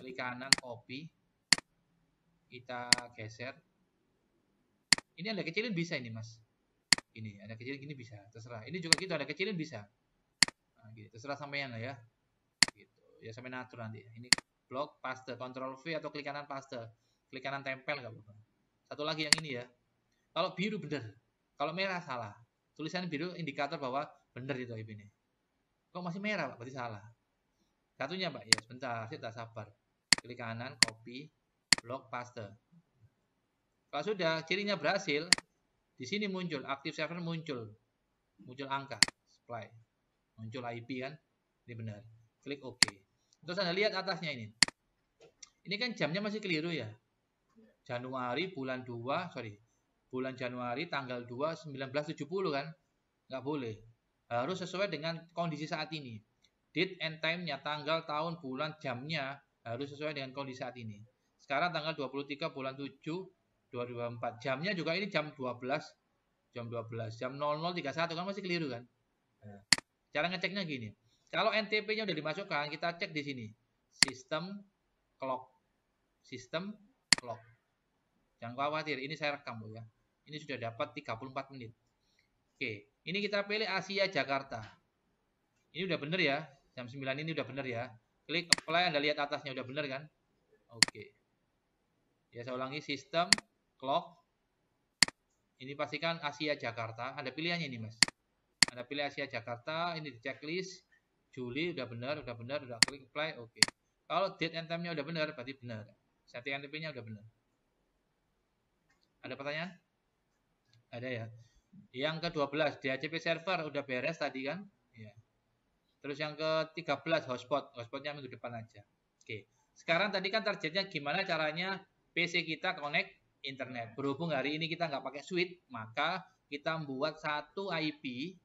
Klik kanan copy. Kita geser. Ini ada kecilin bisa ini, Mas. Ini ada kecilin gini bisa, terserah. Ini juga gitu, ada kecilin bisa. Nah, gitu. Terserah sampean lah ya. Gitu. Ya sampai atur nanti. Ini blok paste, Ctrl V atau klik kanan paste. Klik kanan tempel enggak apa-apa. Satu lagi yang ini ya. Kalau biru bener. Kalau merah salah. Tulisan biru indikator bahwa bener itu IP ini. Kok masih merah, Pak? Berarti salah. Satunya, Pak. Ya, sebentar. Kita sabar. Klik kanan, copy, blok, paste. Kalau sudah cirinya berhasil, di sini muncul active server, muncul angka supply, muncul IP kan, ini benar. Klik OK. Terus Anda lihat atasnya ini. Ini kan jamnya masih keliru ya. Januari bulan Januari tanggal 2 1970 kan? Nggak boleh. Harus sesuai dengan kondisi saat ini. Date and time-nya, tanggal, tahun, bulan, jamnya harus sesuai dengan kondisi saat ini. Sekarang tanggal 23 bulan 7 2024. Jamnya juga ini jam 12. Jam 00.31 kan masih keliru kan? Cara ngeceknya gini. Kalau NTP-nya udah dimasukkan, kita cek di sini. sistem clock. Sistem clock. Jangan khawatir, ini saya rekam ya. Ini sudah dapat 34 menit. Oke, ini kita pilih Asia Jakarta. Ini udah bener ya, jam 9 ini udah bener ya. Klik apply, Anda lihat atasnya udah bener kan? Oke. Ya, saya ulangi, sistem clock. Ini pastikan Asia Jakarta. Ada pilihannya ini, Mas. Anda pilih Asia Jakarta, ini di checklist. Juli udah benar, udah klik apply, oke. Kalau date and time-nya udah benar, berarti benar. Setting NTP-nya udah benar. Ada pertanyaan? Ada ya. Yang ke-12, DHCP server udah beres tadi kan? Ya. Terus yang ke-13, hotspotnya minggu depan aja. Oke. Sekarang tadi kan targetnya gimana caranya PC kita connect internet. Berhubung hari ini kita nggak pakai switch, maka kita membuat satu IP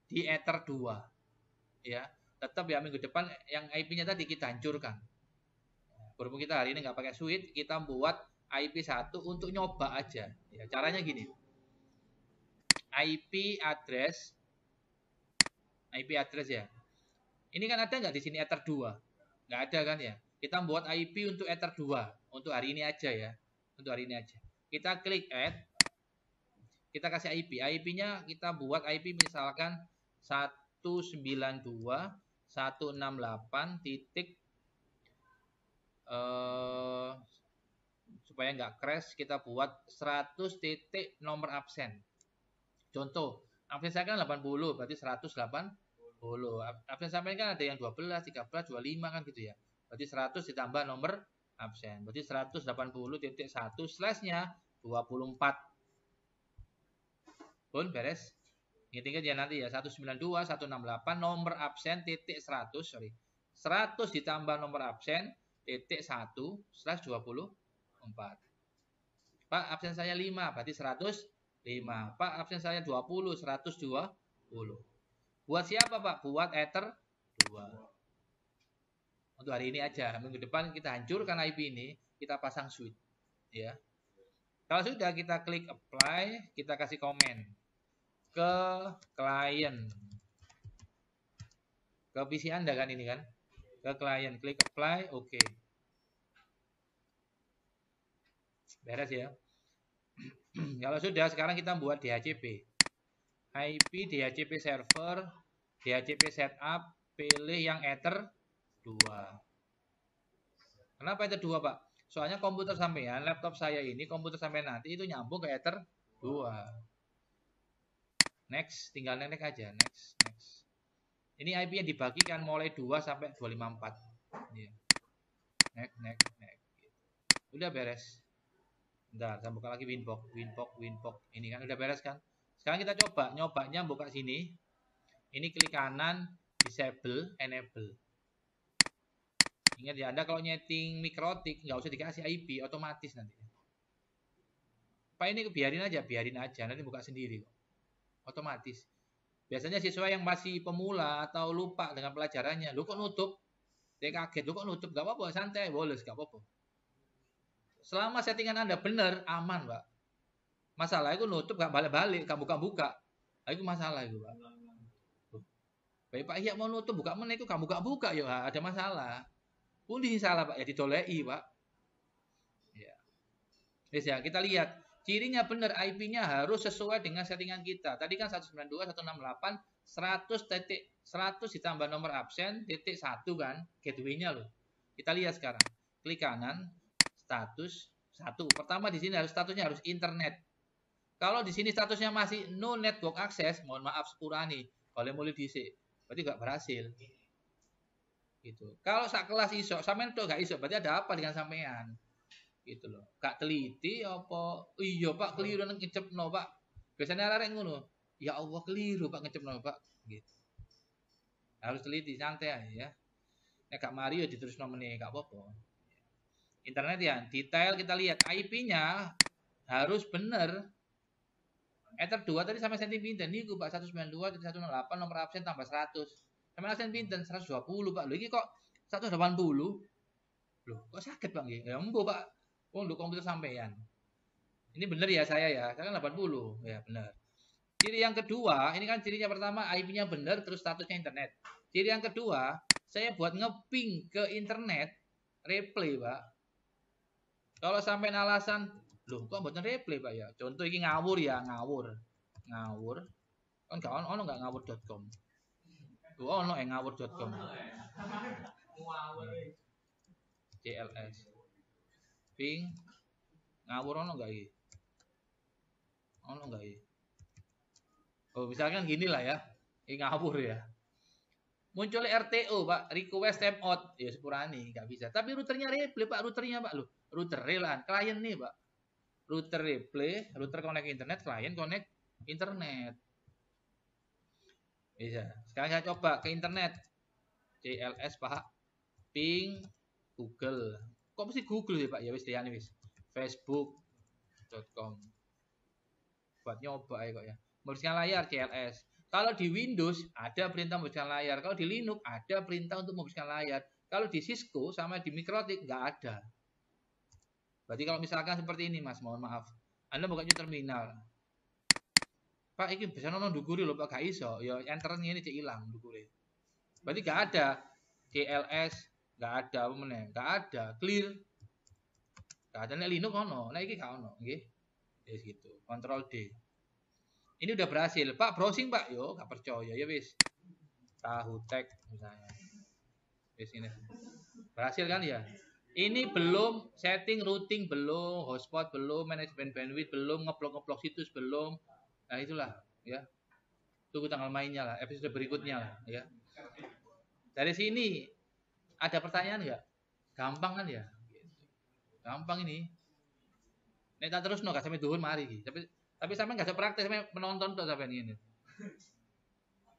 di Ether 2. Ya. Tetap ya minggu depan yang IP-nya tadi kita hancurkan. Berhubung kita hari ini nggak pakai switch, kita buat IP 1 untuk nyoba aja. Ya, caranya gini. IP address ya. Ini kan ada nggak di sini Ether 2? Nggak ada kan ya? Kita buat IP untuk Ether 2 untuk hari ini aja ya. Untuk hari ini aja. Kita klik add. Kita kasih IP. IP-nya kita buat IP misalkan 192.168 titik supaya nggak crash, kita buat 100 titik nomor absen. Contoh, absen saya kan 80, berarti 180. Absen sampai kan ada yang 12, 13, 25 kan gitu ya. Berarti 100 ditambah nomor absen. Berarti 180.1 slashnya 24. Pun beres. Ingat-ingat ya nanti ya, 192.168 nomor absen titik 100, 100 ditambah nomor absen titik 1 slash 24. Pak, absen saya 5, berarti 105. Pak, absen saya 20, 120. Buat siapa, Pak? Buat Ether 2. Untuk hari ini aja. Minggu depan kita hancurkan IP ini, kita pasang switch. Ya. Kalau sudah, kita klik apply, kita kasih komen ke klien. Ke PC Anda kan ini kan? Ke klien, klik apply, oke. Beres ya. Kalau sudah, sekarang kita buat DHCP. IP DHCP server, DHCP setup, pilih yang Ether 2. Kenapa Ether 2, Pak? Soalnya komputer sampean, laptop saya ini, komputer sampean nanti itu nyambung ke Ether 2. Next, tinggal next aja, next. Ini IP yang dibagikan mulai 2 sampai 254. Yeah. Next. Udah beres. Bentar, saya buka lagi Winbox. Ini kan udah beres kan? Sekarang kita coba, nyobanya buka sini. Ini klik kanan, disable, enable. Ingat ya, Anda kalau nyeting mikrotik nggak usah dikasih IP, otomatis nanti. Pak ini biarin aja, nanti buka sendiri kok. Otomatis. Biasanya siswa yang masih pemula atau lupa dengan pelajarannya, lu kok nutup? Dia kaget, lu kok nutup? Gak apa-apa, santai, bolos, gak apa-apa. Selama settingan Anda benar, aman, Pak. Masalah itu nutup gak balik-balik, gak buka-buka. Itu masalah itu, Pak. Baik Pak Iya mau nutup buka mana itu gak buka-buka ya, ada masalah. Pundi salah Pak, ya ditolei, Pak. Ya. Ya, kita lihat. Cirinya benar, IP-nya harus sesuai dengan settingan kita. Tadi kan 192.168 100 ditambah nomor absen titik 1 kan, gateway-nya loh. Kita lihat sekarang. Klik kanan, status 1. Pertama di sini harus statusnya harus internet. Kalau di sini statusnya masih no network access, mohon maaf sepurani, boleh mulai dhisik. Berarti nggak berhasil. Gitu. Kalau sak kelas iso, sampean tuh gak iso, berarti ada apa dengan sampean? Gitu loh. Gak teliti apa? Iya Pak, keliru nang ngecepno Pak. Biasanya arek ngono. Ya Allah keliru Pak ngecepno Pak. Gitu. Harus teliti santai ya. Nek gak mari ya diterusno meneh, gak apa-apa. Internet ya, detail kita lihat IP-nya harus bener. Ether 2 tadi sampai senti pinten niku Pak 192.168 nomor absen tambah 100. Sampai absen pinten 120 Pak. Lho iki kok 180? Loh, kok sakit Pak nggih? Ya embo Pak. Oh, lu komputer sampean. Ini bener ya saya ya. Saya kan 80. Ya, bener. Ciri yang kedua, ini kan cirinya pertama IP-nya bener terus statusnya internet. Ciri yang kedua, Saya buat ngeping ke internet, replay, Pak. Kalau sampai alasan, loh kok buatan replay, Pak ya? Contoh ini ngawur ya, ngawur. Kan gak ono nggak ngawur.com. Oh, ono ngawur.com. CLS. Ping ngawur ono nggak iki? Ono nggak iki? Oh, misalkan gini lah ya. Ini ngawur ya. Muncul RTO, Pak, request timeout. Ya sepurani, nggak bisa. Tapi routernya replay, Pak, routernya, Pak, loh. Router relan, klien nih, Pak. Router replay, router connect internet, klien connect internet. Bisa. Sekarang saya coba ke internet. CLS, Pak. Ping Google. Kok mesti Google ya, Pak? Ya wis diane wis. Facebook.com. Buat nyoba ya kok ya. Memberikan layar CLS. Kalau di Windows ada perintah memberikan layar. Kalau di Linux ada perintah untuk memberikan layar. Kalau di Cisco sama di Mikrotik nggak ada. Berarti kalau misalkan seperti ini, Mas, mohon maaf. Anda buka new terminal. Pak, ini bisa nonton dukuri loh, Pak, gak iso. Ya enternya ini cek hilang dukuri. Berarti gak ada CLS, gak ada apa meneh, gak ada clear. Gak ada nek Linux ono, nek iki gak ono, nggih. Wis gitu. Control D. Ini udah berhasil. Pak, browsing, Pak. Yo, gak percaya ya wis. Tahu tag misalnya. Wis ini. Berhasil kan ya? Ini belum setting routing belum, hotspot belum, manajemen bandwidth belum, ngeplok-ngeplok situs belum. Nah, itulah ya. Tunggu tanggal mainnya lah, episode berikutnya lah ya. Dari sini ada pertanyaan nggak? Gampang kan ya? Gampang ini. Nek tak terus no gak sampai duhur mari iki. Tapi sampai gak praktek sampai menonton tuh sampai ini.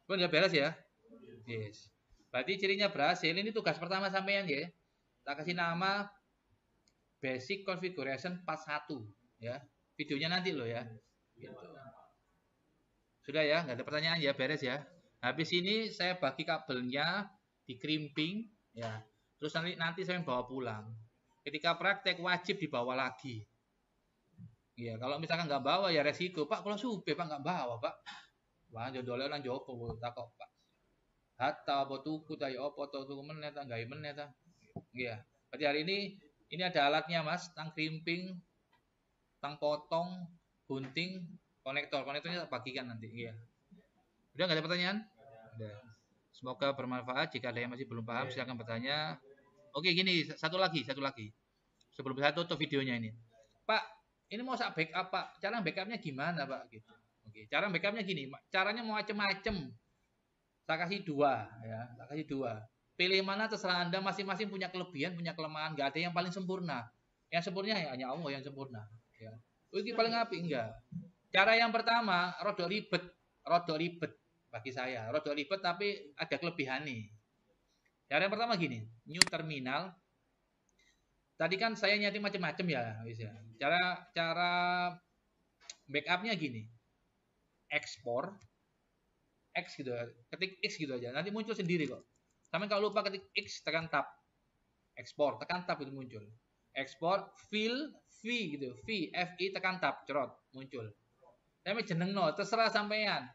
Pun ya beres ya. Yes. Berarti cirinya berhasil. Ini tugas pertama sampean ya. Tak kasih nama Basic Configuration Part 1 ya. Videonya nanti loh ya. Gitu. Sudah ya, nggak ada pertanyaan ya, beres ya. Habis ini saya bagi kabelnya di crimping ya. Terus nanti saya bawa pulang. Ketika praktek wajib dibawa lagi. Iya, kalau misalkan nggak bawa ya resiko. Pak, kalau supe Pak nggak bawa Pak. Wah, jodolnya nang jopo takok Pak. Hatta apa tuku ta ya apa to tuku meneh ta gawe meneh ta. Iya. Berarti hari ini ada alatnya Mas, tang crimping, tang potong, gunting, konektornya tak bagikan nanti. Iya. Udah nggak ada pertanyaan? Udah. Semoga bermanfaat. Jika ada yang masih belum paham silakan bertanya. Oke, gini, satu lagi. Sebelum saya tutup videonya ini. Pak, ini mau saya backup Pak. Cara backupnya gimana Pak? Gitu. Oke, cara backupnya gini. Caranya mau macem-macem. Saya kasih dua ya. Saya kasih dua. Pilih mana terserah Anda. Masing-masing punya kelebihan, punya kelemahan. Gak ada yang paling sempurna. Yang sempurna ya hanya Allah yang sempurna. Ya. Ini paling api enggak. Cara yang pertama, rodok ribet bagi saya. Rodok ribet tapi ada kelebihan nih. Cara yang pertama gini, new terminal. Tadi kan saya nyeting macam-macam ya, Cara backupnya gini. Ekspor X gitu, ketik X gitu aja. Nanti muncul sendiri kok. Sampai kalau lupa ketik X tekan tab. Ekspor, tekan tab itu muncul. Ekspor fill V gitu, FI tekan tab, cerot muncul. Tapi jeneng no, terserah sampean.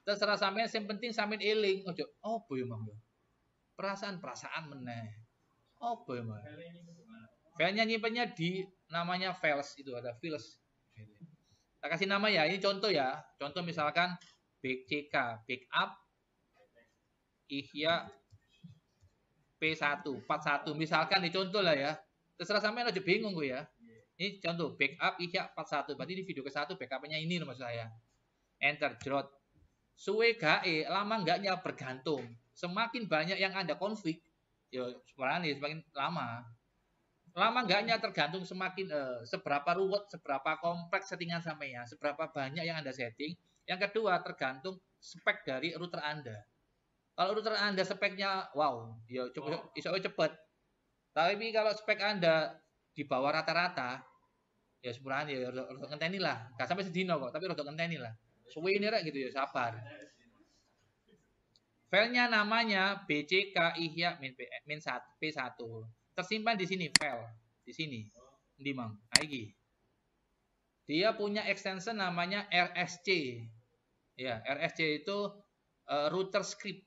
Yang penting sampean eling. Ojo, opo ya Mang? Perasaan meneh. Opo ya Mang? Filenya nyimpennya di namanya files itu ada files. Kita kasih nama ya, ini contoh ya. Contoh misalkan BCK, backup Ihya P1, 41. Misalkan ini contoh lah ya. Terserah sampean aja bingung gue ya. Ini contoh backup Ihya 41. Berarti di video ke-1 backupnya ini loh maksud saya. Enter jrot. Suwe gae lama enggaknya bergantung. Semakin banyak yang Anda konfig, ya semakin lama. Lama enggaknya tergantung semakin seberapa ruwet, seberapa kompleks settingan sampai ya, seberapa banyak yang Anda setting. Yang kedua tergantung spek dari router Anda. Kalau router Anda speknya wow, ya iso cepet. Tapi kalau spek Anda di bawah rata-rata, ya sepurane ya rodok ngenteni lah. Gak sampai sedino kok, tapi rodok ngenteni lah. Suwe ini rek gitu ya, sabar. Filenya namanya BCK Ihya P1. Tersimpan di sini file, di sini. Di Mang, iki. Dia punya extension namanya RSC. Ya, RSC itu router script.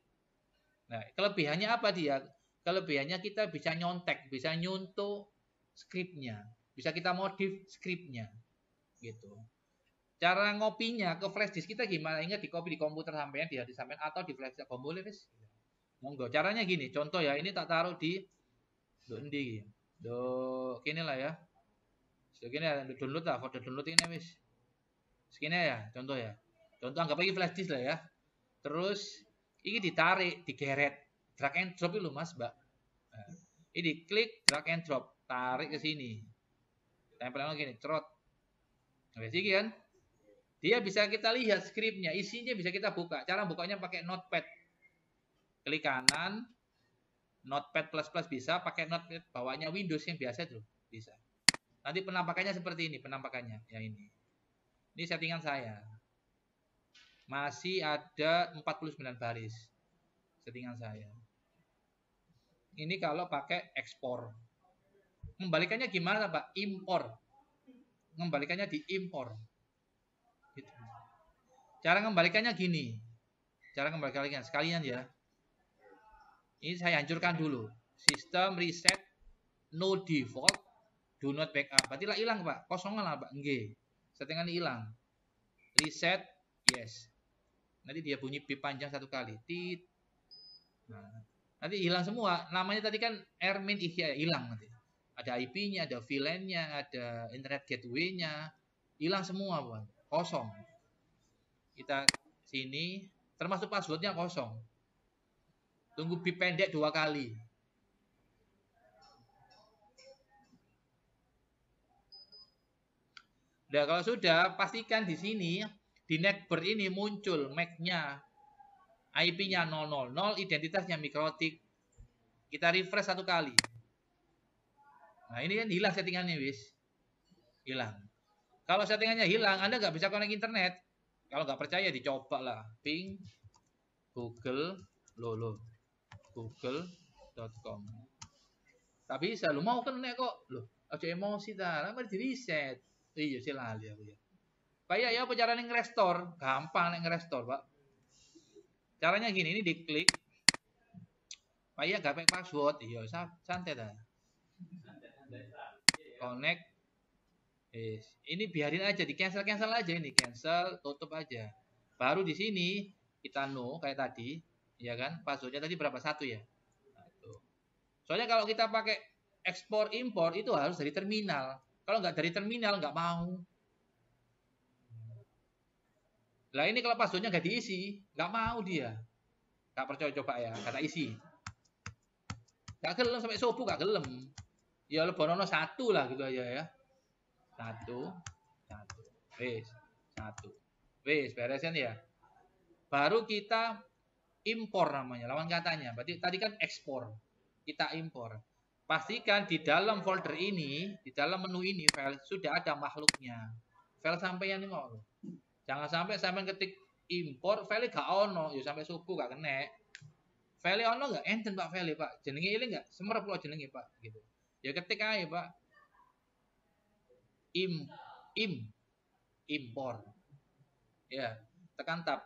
Nah, kelebihannya apa dia? Kelebihannya kita bisa nyontek, bisa nyuntuh skripnya, bisa kita modif skripnya, gitu. Cara ngopinya ke flash disk kita gimana? Ingat di copy di komputer sampean, di hard disk sampean atau di flash disk boleh wis. Monggo. Caranya gini, contoh ya, ini tak taruh di endi. Do kene lah ya. Segini ya download lah, folder download ini wis. Segini ya, contoh ya. Contoh anggap aja flash disk lah ya. Terus ini ditarik, digeret, drag and drop itu Mas, Mbak. Nah, ini klik, drag and drop, tarik ke sini. Tempelin lagi nih, trot. Nah, sini kan? Dia bisa kita lihat skripnya, isinya bisa kita buka. Cara bukanya pakai notepad. Klik kanan, notepad plus plus bisa, pakai notepad bawahnya Windows yang biasa tuh, bisa. Nanti penampakannya seperti ini, penampakannya. Ya ini. Ini settingan saya. Masih ada 49 baris. Settingan saya. Ini kalau pakai ekspor. Membalikannya gimana, Pak? Impor. Membalikannya di impor. Gitu. Cara membalikannya gini. Cara membalikannya sekalian ya. Ini saya hancurkan dulu. Sistem reset no default do not backup. Berarti lah hilang, Pak. Kosongan lah, Pak. Nggih. Settingan hilang. Reset yes. Nanti dia bunyi pip panjang satu kali. Tit. Nah, nanti hilang semua. Namanya tadi kan Ermin Ihya hilang nanti. Ada IP-nya, ada VLAN-nya, ada internet gateway-nya. Hilang semua, Bang. Kosong. Kita sini termasuk passwordnya kosong. Tunggu bip pendek 2 kali. Nah, kalau sudah pastikan di sini di netboard ini muncul MAC-nya, IP-nya 000, identitasnya mikrotik. Kita refresh satu kali. Nah, ini kan hilang settingannya, wis. Hilang. Kalau settingannya hilang, Anda nggak bisa connect internet. Kalau nggak percaya, dicoba lah. Ping, Google, google.com. Tak bisa, lu mau kena kok. Loh, aja emosi ta, lama di reset. Iya, silahkan aku ya. Kayak ya apa caranya nge-restore? Gampang nek nge-restore, Pak. Caranya gini, ini diklik. Kayak gak pakai password, iya santai dah. Connect. Ini biarin aja, di cancel aja ini, cancel, tutup aja. Baru di sini kita kayak tadi, ya kan? Passwordnya tadi berapa? 1 ya. Nah, soalnya kalau kita pakai ekspor impor itu harus dari terminal. Kalau nggak dari terminal nggak mau. Lah ini kalau passwordnya nggak diisi, nggak mau dia. Nggak percaya coba ya, kata isi. Nggak gelem sampai subuh nggak gelem. Ya lebonono 1 lah gitu aja ya. 1. Wis, 1. Wis, beresin ya. Baru kita impor namanya, lawan katanya. Berarti tadi kan ekspor. Kita impor. Pastikan di dalam folder ini, di dalam menu ini file sudah ada makhluknya. File sampeyan ini mau. Jangan sampai sampean ketik impor file gak ono, ya sampai subuh gak kena. File ono gak enten Pak file Pak. Jenenge ini enggak semerep lo jenenge Pak gitu. Ya ketik aja Pak. Impor. Ya, tekan tab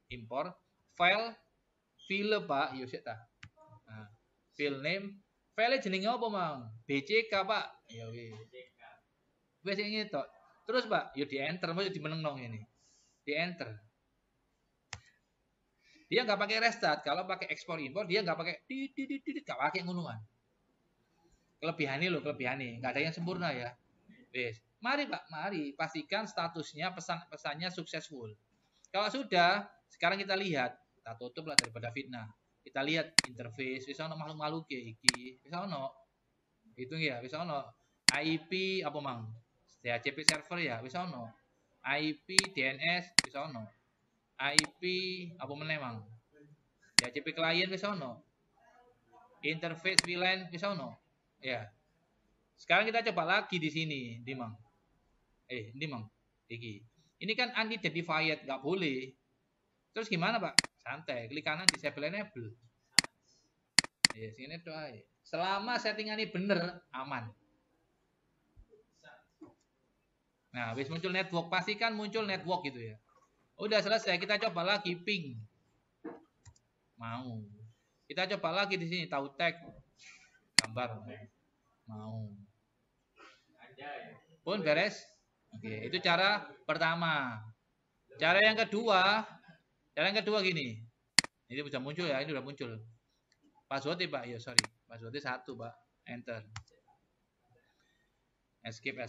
impor file Pak, yo sik ta. Nah, file name, file jenenge apa, Mang? BCK, Pak. Ya wis. Wis ngene tok. Terus, Pak, yo di enter, mesti dimenengnong ini. Di enter. Dia nggak pakai restart. Kalau pakai ekspor impor dia nggak pakai nggak pakai ngunuan. Kelebihannya loh, kelebihannya. Nggak ada yang sempurna ya. Wis. Mari Pak, mari pastikan statusnya pesannya successful. Kalau sudah, sekarang kita lihat. Kita tutup lah daripada fitnah. Kita lihat interface, bisa ono makhluk-makhluk iki, bisa ono. Itu ya, bisa ono. IP apa mang? DHCP server ya, bisa ono. IP DNS bisa ono. IP apa meneh mang? DHCP klien bisa ono. Interface VLAN bisa ono. Ya. Sekarang kita coba lagi di sini, di mang. Ini mang. Ini kan unidentified, nggak boleh. Terus gimana Pak? Santai, klik kanan disable enable. Ya, sini doa. Selama settingannya bener, aman. Nah, habis muncul network, pastikan muncul network gitu ya. Udah selesai, kita coba lagi ping. Mau. Kita coba lagi di sini tahu tag gambar mau. Pun beres. Oke, itu cara pertama. Cara yang kedua gini. Ini sudah muncul ya, ini sudah muncul. Password Pak, ya sorry. Passwordnya 1 Pak. Enter. Escape.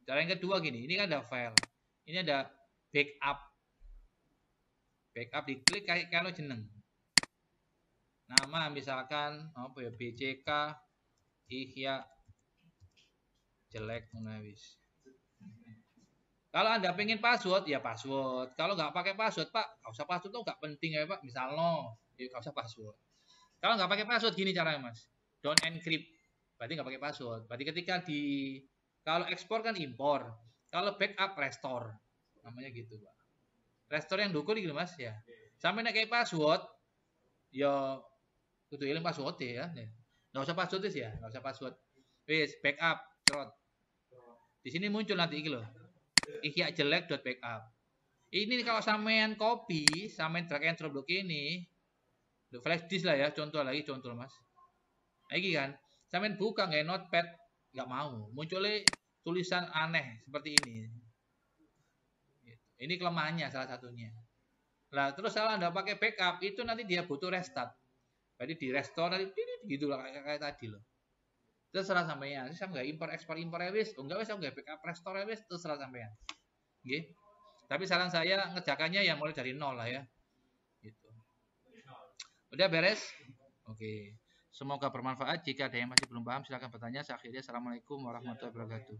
Cara yang kedua gini, ini kan ada file. Ini ada backup. Backup diklik kayak kalau jeneng. Nama misalkan apa ya, BCK Ihya jelek menawis. Kalau Anda pengen password, ya password. Kalau nggak pakai password, Pak, nggak usah password tuh nggak penting ya Pak. Misalnya, ya nggak usah password. Kalau nggak pakai password gini caranya Mas. Don't encrypt. Berarti nggak pakai password. Berarti ketika kalau ekspor kan impor. Kalau backup restore. Namanya gitu Pak. Restore yang dukun gitu Mas ya. Sampai kayak password, ya kudu ilang password ya. Nggak usah password ya, nggak usah password. Wis backup, cerot. Di sini muncul nanti iki loh. ihyajelek.backup. Ini kalau sampean copy, sampean drag and drop ini, flash disk lah ya, contoh Mas. Nah, ini kan, sampean buka nggak notepad, nggak mau, munculnya tulisan aneh seperti ini. Ini kelemahannya salah satunya. Nah, terus kalau Anda pakai backup, itu nanti dia butuh restart. Jadi di restore nanti gitu lah kayak tadi loh. Terserah sampean. Saya nggak impor ekspor wis, enggak wis nggak backup restore wis, terserah sampean. Nggih. Tapi saran saya ngerjakannya ya mulai dari nol lah ya. Gitu. Udah beres? Oke. Semoga bermanfaat. Jika ada yang masih belum paham silahkan bertanya. Saya akhiri. Assalamualaikum warahmatullahi wabarakatuh.